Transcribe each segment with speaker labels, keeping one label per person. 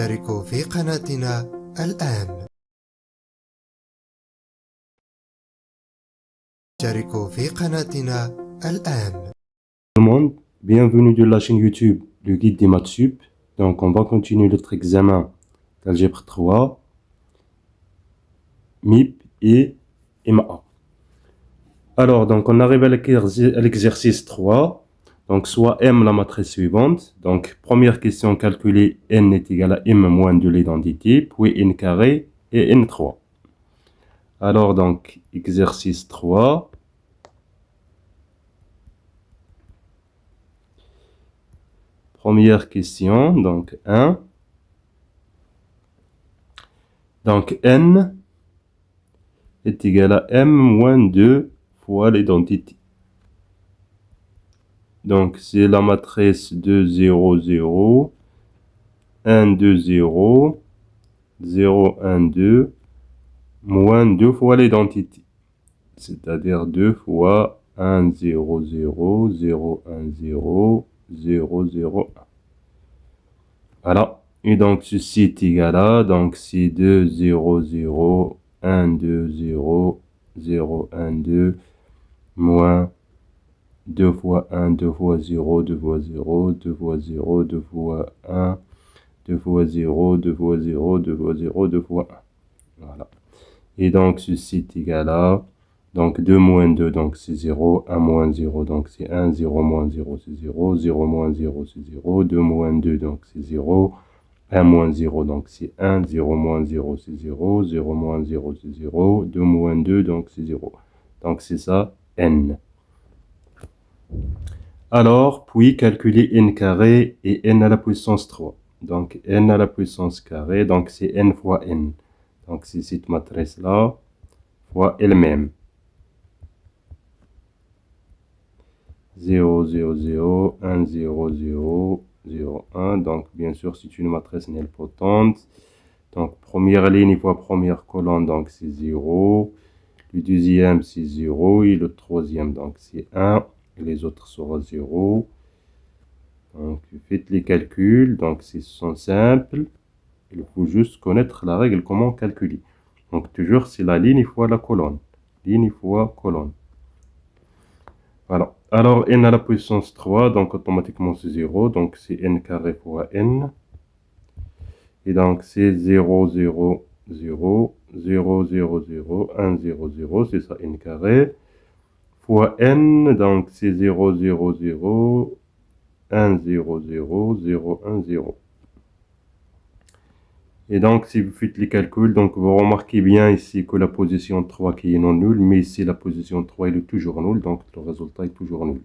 Speaker 1: اشتركوا في قناتنا الآن. اشتركوا في قناتنا الآن.
Speaker 2: Tout le monde, bienvenue de la chaîne YouTube du guide des maths sup. Donc on va continuer notre examen d'algèbre 3, MIP et MA. Alors donc on arrive à l'exercice 3. Donc soit M la matrice suivante. Donc première question, calculer N est égal à M moins 2 l'identité, puis N carré et N3. Alors donc exercice 3. Première question, donc 1. Donc N est égal à M moins 2 fois l'identité. Donc c'est la matrice 2, 0, 0, 1, 2, 0, 0, 1, 2, moins 2 fois l'identité. C'est-à-dire 2 fois 1, 0, 0, 0, 1, 0, 0, 0, 1. Voilà. Et donc ceci est égal à, donc c'est 2, 0, 0, 1, 2, 0, 0, 1, 2, moins 2 fois 1, 2 fois 0, 2 fois 0, 2 fois 0, 2 fois 1, 2 fois 0, 2 fois 0, 2 fois 0, 2 fois 1. Voilà. Et donc ceci est égal à, donc 2 moins 2, donc c'est 0, 1 moins 0, donc c'est 1, 0 moins 0, c'est 0, 0 moins 0, c'est 0, 2 moins 2, donc c'est 0, 1 moins 0, donc c'est 1, 0 moins 0, c'est 0, 0 moins 0, c'est 0, 2 moins 2, donc c'est 0. Donc c'est ça, N. Alors, puis calculer N carré et N à la puissance 3. Donc N à la puissance carrée, donc c'est N fois N. Donc c'est cette matrice-là fois elle-même. 0, 0, 0, 1, 0, 0, 0, 1. Donc bien sûr, c'est une matrice nilpotente. Donc première ligne fois première colonne, donc c'est 0. Le deuxième, c'est 0. Et le troisième, donc c'est 1. Et les autres seront 0. Donc faites les calculs. Donc ce sont simples. Il faut juste connaître la règle, comment calculer. Donc toujours, c'est la ligne fois la colonne. Ligne fois colonne. Voilà. Alors n à la puissance 3, donc automatiquement c'est 0. Donc c'est n carré fois n. Et donc c'est 0, 0, 0, 0, 0, 0, 1, 0, 0. C'est ça, n carré. Fois n, donc c'est 0, 0, 0, 1, 0, 0, 0, 1, 0. Et donc, si vous faites les calculs, donc vous remarquez bien ici que la position 3 qui est non nulle, mais ici la position 3 elle est toujours nulle, donc le résultat est toujours nul.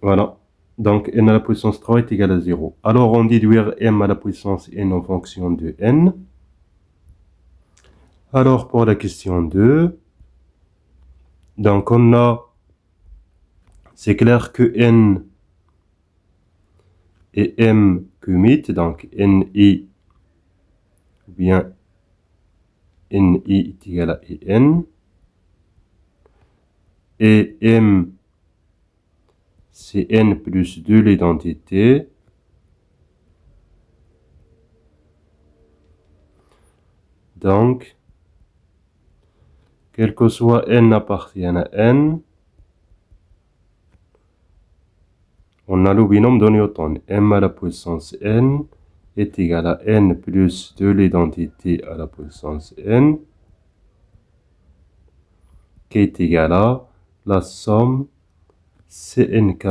Speaker 2: Voilà. Donc n à la puissance 3 est égal à 0. Alors on déduire m à la puissance n en fonction de n. Alors pour la question 2, donc on a, c'est clair que n et m commute, donc ni ou bien ni est égal à en. Et m, c'est n plus 2 l'identité. Donc, quel que soit n appartienne à n, on a le binôme de Newton. M à la puissance n est égal à n plus 2 l'identité à la puissance n, qui est égal à la somme Cnk,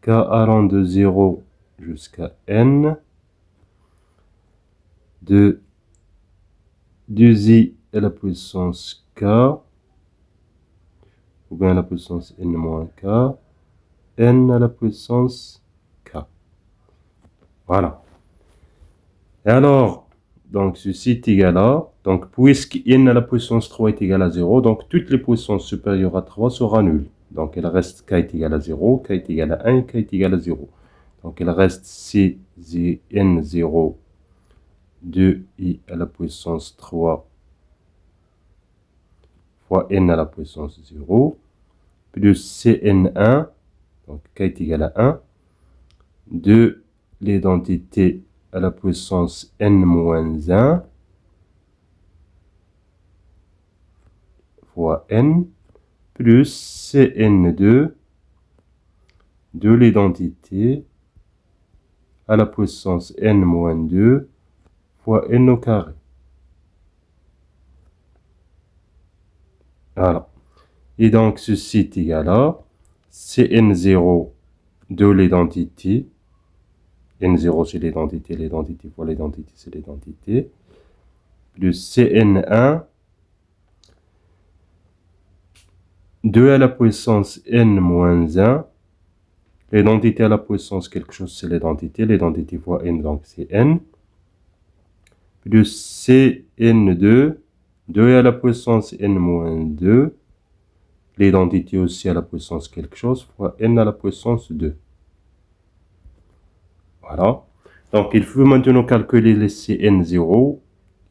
Speaker 2: k allant de 0 jusqu'à n, de 2i à la puissance k, ou bien à la puissance n moins k, n à la puissance k. Voilà. Et alors, donc ceci est égal à, donc puisque n à la puissance 3 est égal à 0, donc toutes les puissances supérieures à 3 sera nulles. Donc il reste k est égal à 0, k est égal à 1, k est égal à 0. Donc il reste c n0 2i à la puissance 3 fois n à la puissance 0. plus Cn1, donc k est égal à 1, de l'identité à la puissance n-1 fois n, plus Cn2 de l'identité à la puissance n-2 fois n au carré. Voilà. Et donc, ceci est égal à Cn0 de l'identité. N0 c'est l'identité, l'identité fois l'identité c'est l'identité. Plus Cn1 2 à la puissance n-1. L'identité à la puissance quelque chose c'est l'identité. L'identité fois n donc c'est n. Plus Cn2 2 à la puissance n-2. L'identité aussi à la puissance quelque chose fois n à la puissance 2. Voilà. Donc, il faut maintenant calculer les Cn0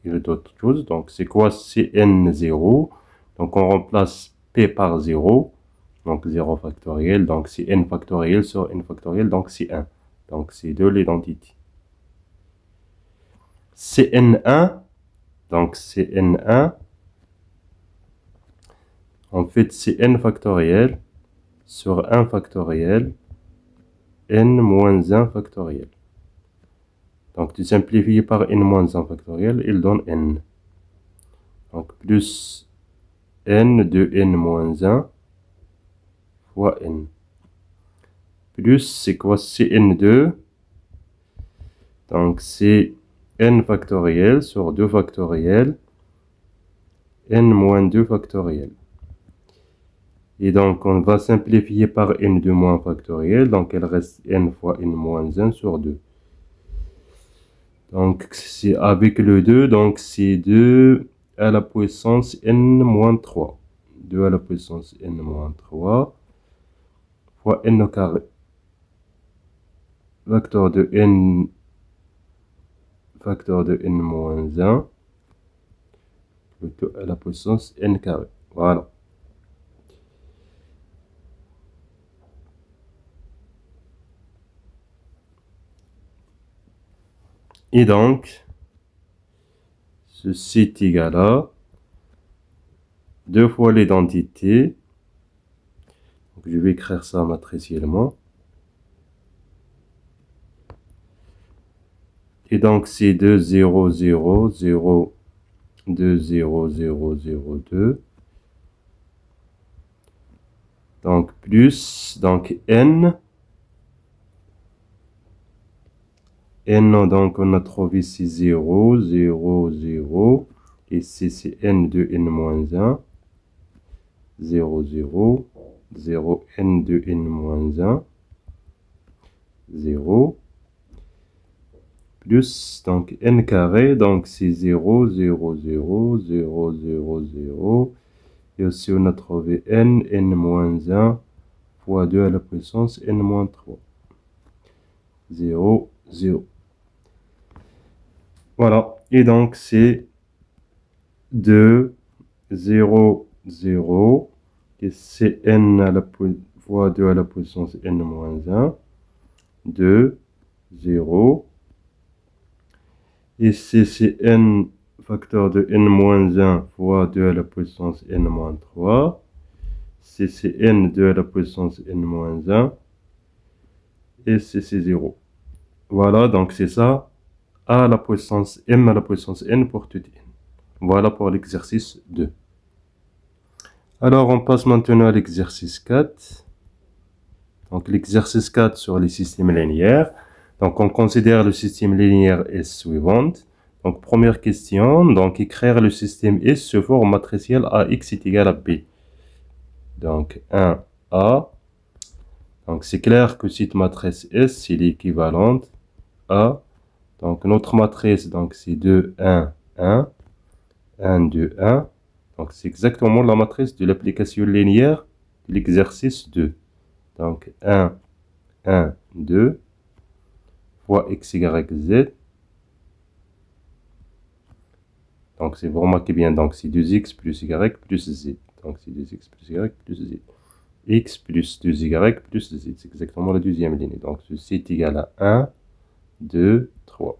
Speaker 2: et d'autres choses. Donc, c'est quoi Cn0? Donc, on remplace P par 0. Donc, 0 factoriel. Donc, c'est n factoriel sur n factoriel. Donc, c'est 1. Donc, c'est de l'identité. Cn1. Donc, Cn1. En fait, c'est n factoriel sur 1 factoriel. n moins 1 factoriel. Donc, tu simplifies par n moins 1 factoriel, il donne n. Donc, plus n de n moins 1 fois n. Plus, c'est quoi? C'est n2. Donc, c'est n factoriel sur 2 factoriel. n moins 2 factoriel. Et donc, on va simplifier par n2 moins factoriel. Donc, il reste n fois n moins 1 sur 2. Donc, c'est avec le 2, donc c'est 2 à la puissance n-3. 2 à la puissance n-3 fois n au carré. Facteur de n moins 1 plutôt à la puissance n carré. Voilà. Et donc, ceci est égal à 2 fois l'identité. Donc, je vais écrire ça matriciellement. Et donc, c'est 2, 0, 0, 0, 2, 0, 0, 0, 2. Donc, plus, donc n. N, donc on a trouvé ici 0, 0, 0. Ici, c'est n de n moins 1. 0, 0, 0, n de n moins 1. 0. Plus, donc n carré, donc c'est 0, 0, 0, 0, 0, 0. Et aussi, on a trouvé n moins 1 fois 2 à la puissance n moins 3. 0, 0. Voilà. Et donc, c'est 2, 0, 0. Et c'est n à la fois 2 à la puissance n moins 1. 2, 0. Ici, c'est n facteur de n moins 1 fois 2 à la puissance n moins 3. Ici, c'est n 2 à la puissance n moins 1. Et ici, c'est 0. Voilà, donc c'est ça. À la puissance m à la puissance n pour tout n. Voilà pour l'exercice 2. Alors, on passe maintenant à l'exercice 4. Donc, l'exercice 4 sur les systèmes linéaires. Donc, on considère le système linéaire S suivante. Donc, première question. Donc, écrire le système S sous forme matricielle AX est égal à B. Donc, 1A. Donc, c'est clair que cette matrice S, c'est l'équivalente A. Donc, notre matrice, donc, c'est 2, 1, 1. 1, 2, 1. Donc, c'est exactement la matrice de l'application linéaire de l'exercice 2. Donc, 1, 1, 2, fois x, y, z. Donc, c'est vraiment qui bien. Donc, c'est 2x plus y plus z. Donc, c'est 2x plus y plus z. x plus 2y plus z. C'est exactement la deuxième ligne. Donc, ceci est égal à 1, 2, 3.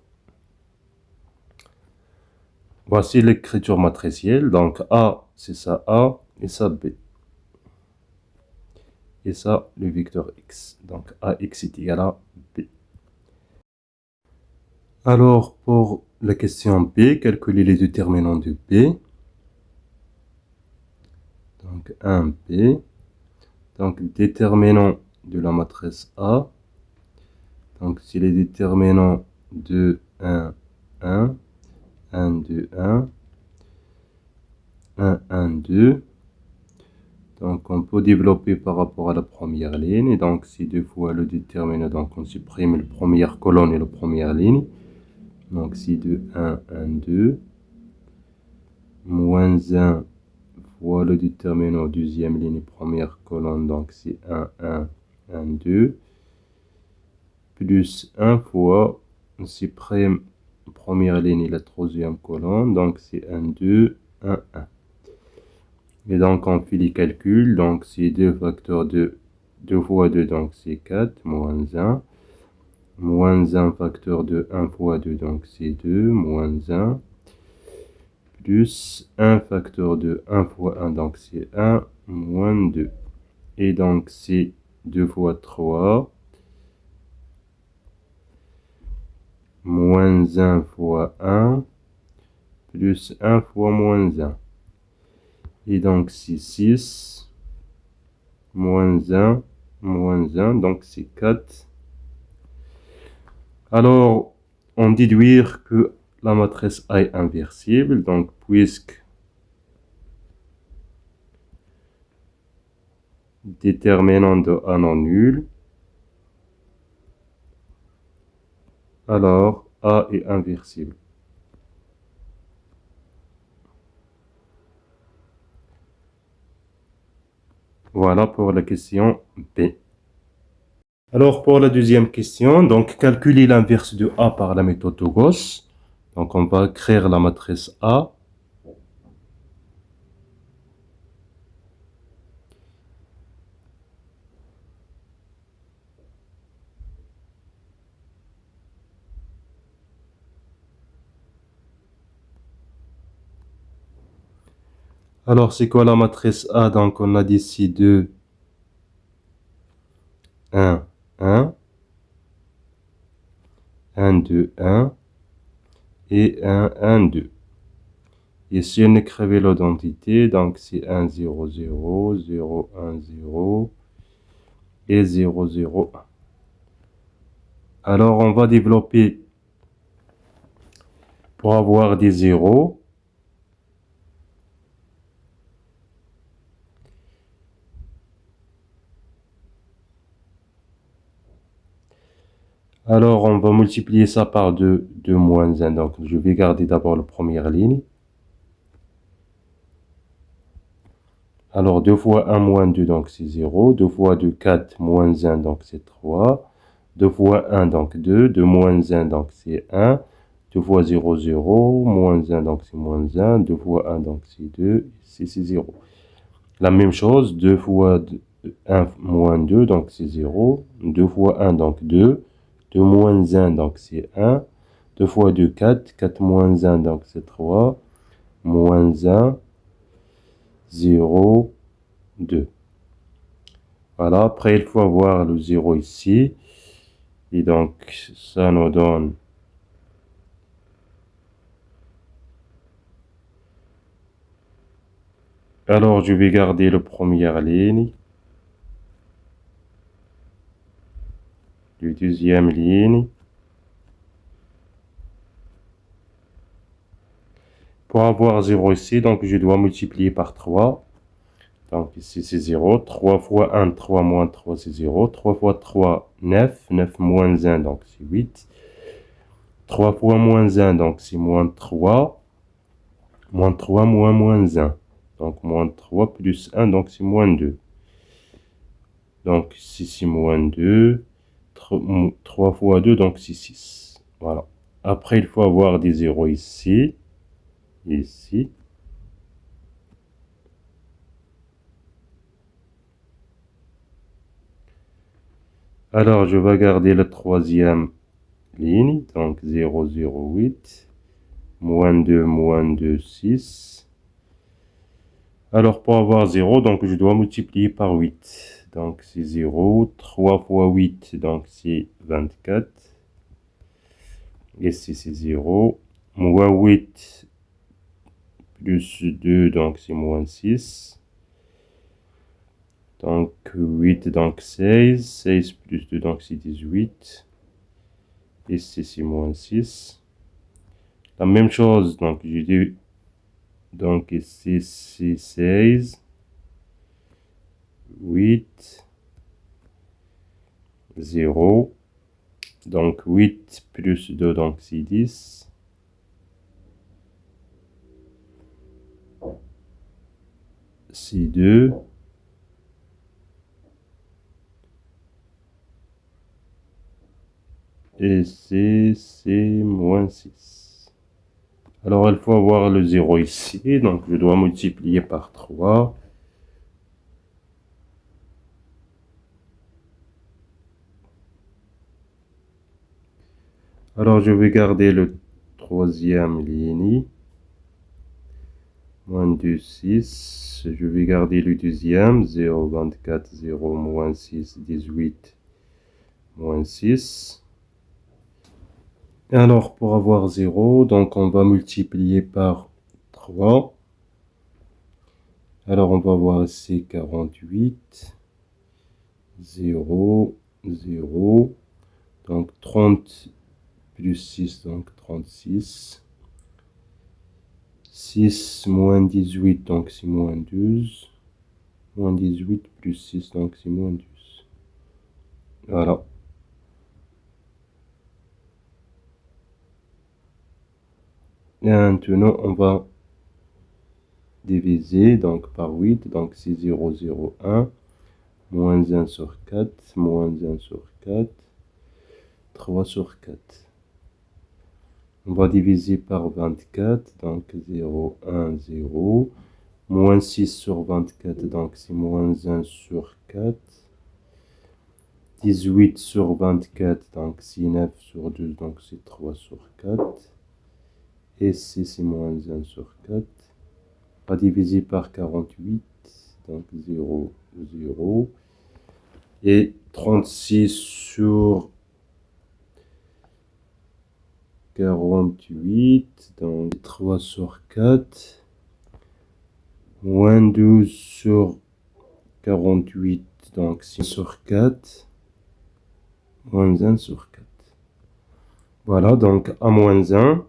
Speaker 2: Voici l'écriture matricielle. Donc, A, c'est ça A, et ça B. Et ça, le vecteur x. Donc, AX est égal à B. Alors, pour la question B, calculer les déterminants de B. Donc, 1B. Donc, déterminant de la matrice A. Donc, c'est les déterminants de 1, 1, 1, 2, 1, 1, 1, 2. Donc, on peut développer par rapport à la première ligne. Et donc, c'est 2 fois le déterminant. Donc, on supprime la première colonne et la première ligne. Donc, c'est de 1, 1, 2. Moins 1 fois le déterminant deuxième ligne, première colonne. Donc, c'est 1, 1, 1, 2. Plus 1 fois, on supprime la première ligne et la troisième colonne. Donc, c'est 1, 2, 1, 1. Et donc, on fait les calculs. Donc, c'est 2 facteurs de 2 fois 2, donc c'est 4, moins 1. Moins 1 facteur de 1 fois 2, donc c'est 2, moins 1. Plus 1 facteur de 1 fois 1, donc c'est 1, moins 2. Et donc, c'est 2 fois 3. Moins 1 fois 1. Plus 1 fois moins 1. Et donc, c'est 6. Moins 1. Moins 1. Donc, c'est 4. Alors, on déduire que la matrice A est inversible. Donc, puisque déterminant de A non nul, alors A est inversible. Voilà pour la question B. Alors pour la deuxième question, donc calculer l'inverse de A par la méthode de Gauss. Donc on va créer la matrice A. Alors c'est quoi la matrice A? Donc on a d'ici 2, 1, 1, 1, 2, 1 et 1, 1, 2. Et si on écrivait l'identité, donc c'est 1, 0, 0, 0, 1, 0 et 0, 0, 1. Alors on va développer pour avoir des zéros. Alors, on va multiplier ça par 2, 2 moins 1. Donc, je vais garder d'abord la première ligne. Alors, 2 fois 1 moins 2, donc c'est 0. 2 fois 2, 4 moins 1, donc c'est 3. 2 fois 1, donc 2. 2 moins 1, donc c'est 1. 2 fois 0, 0. Moins 1, donc c'est moins 1. 2 fois 1, donc c'est 2. Ici, c'est 0. La même chose, 2 fois 1 moins 2, donc c'est 0. 2 fois 1, donc 2. 2 moins 1, donc c'est 1. 2 fois 2, 4. 4 moins 1, donc c'est 3. Moins 1, 0, 2. Voilà, après il faut avoir le 0 ici. Et donc, ça nous donne alors je vais garder la première ligne. La deuxième ligne. Pour avoir 0 ici, donc je dois multiplier par 3. Donc ici c'est 0. 3 fois 1, 3 moins 3 c'est 0. 3 fois 3, 9. 9 moins 1, donc c'est 8. 3 fois moins 1, donc c'est moins 3. Moins 3 moins 1. Donc moins 3 plus 1, donc c'est moins 2. Donc ici c'est moins 2. 3 fois 2, donc c'est 6. Voilà. Après il faut avoir des 0 ici. Ici. Alors, je vais garder la troisième ligne, donc 0, 0, 8, moins 2, 6. Alors, pour avoir 0, donc je dois multiplier par 8. Donc, c'est 0, 3 fois 8, donc c'est 24. Ici, c'est 0. Moins 8 plus 2, donc c'est moins 6. Donc 8, donc 16. 16 plus 2, donc c'est 18. Ici, c'est moins 6. La même chose, donc j'ai dit, donc ici, c'est 16. 8. 0. Donc 8 plus 2, donc c'est 10. C'est 2. Et c'est moins 6. Alors il faut avoir le 0 ici, donc je dois multiplier par 3. Alors je vais garder le troisième ligne. Moins 2, 6. Je vais garder le deuxième. 0, 24, 0, moins 6, 18, moins 6. Alors pour avoir 0, donc on va multiplier par 3. Alors on va voir ici 48. 0, 0. Donc 30 plus 6, donc 36. 6 moins 18, donc c'est moins 12. Moins 18 plus 6, donc c'est moins 12. Voilà. Et maintenant, on va diviser donc par 8, donc c'est 0, 0, 1. Moins 1 sur 4, moins 1 sur 4, 3 sur 4. On va diviser par 24, donc 0, 1, 0. Moins 6 sur 24, donc c'est moins 1 sur 4. 18 sur 24, donc c'est 9 sur 12, donc c'est 3 sur 4. Et ici, c'est moins 1 sur 4. On va diviser par 48, donc 0, 0. Et 36 sur 48, donc 3 sur 4. Moins 12 sur 48, donc 6 sur 4. Moins 1 sur 4. Voilà, donc à moins 1.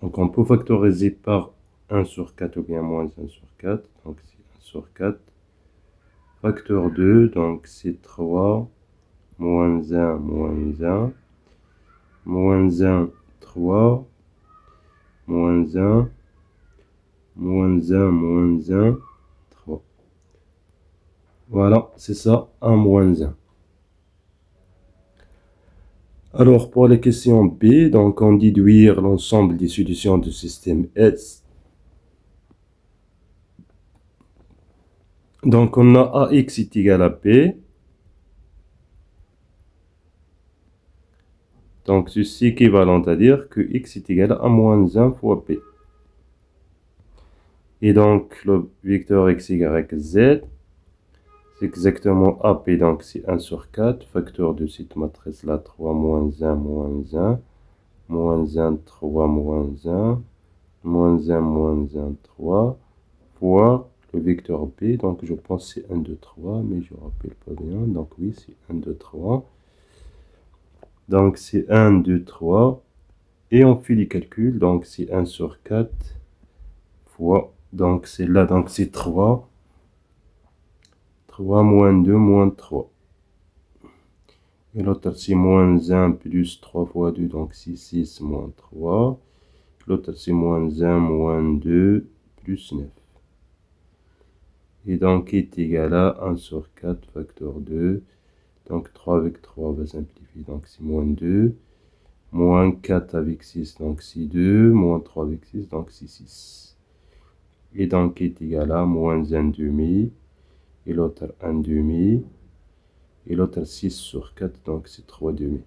Speaker 2: Donc on peut factoriser par 1 sur 4 ou bien moins 1 sur 4. Donc c'est 1 sur 4. Facteur 2, donc c'est 3. Moins 1, moins 1. Moins 1, 3. Moins 1. Moins 1, moins 1, 3. Voilà, c'est ça, 1 moins 1. Alors, pour la question B, donc on déduire l'ensemble des solutions du système S. Donc, on a AX est égal à B. Donc, ceci est équivalent à dire que X est égal à moins 1 fois B. Et donc, le vecteur X, Y, Z, c'est exactement AP, donc c'est 1 sur 4. Facteur de cette matrice-là, 3 moins 1, moins 1. Moins 1, 3, moins 1. Moins 1, moins 1, 3. Fois le vecteur B, donc je pense que c'est 1, 2, 3, mais je ne rappelle pas bien. Donc oui, c'est 1, 2, 3. Donc c'est 1, 2, 3. Et on fait les calculs, donc c'est 1 sur 4 fois, donc c'est là, donc c'est 3. 3 moins 2 moins 3. Et l'autre c'est moins 1 plus 3 fois 2, donc c'est 6 moins 3. L'autre c'est moins 1 moins 2 plus 9. Et donc est égal à 1 sur 4 facteur 2. Donc 3 avec 3 va simplifier, donc c'est moins 2. Moins 4 avec 6, donc c'est 2. Moins 3 avec 6, donc c'est 6. Et donc est égal à moins 1 demi. Et l'autre 1 demi. et l'autre 6 sur 4, donc c'est 3 demi.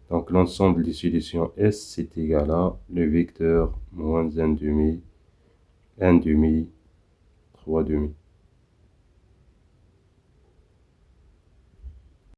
Speaker 2: Donc l'ensemble des solutions S, c'est égal à le vecteur moins 1 demi, 1 demi, 3 demi.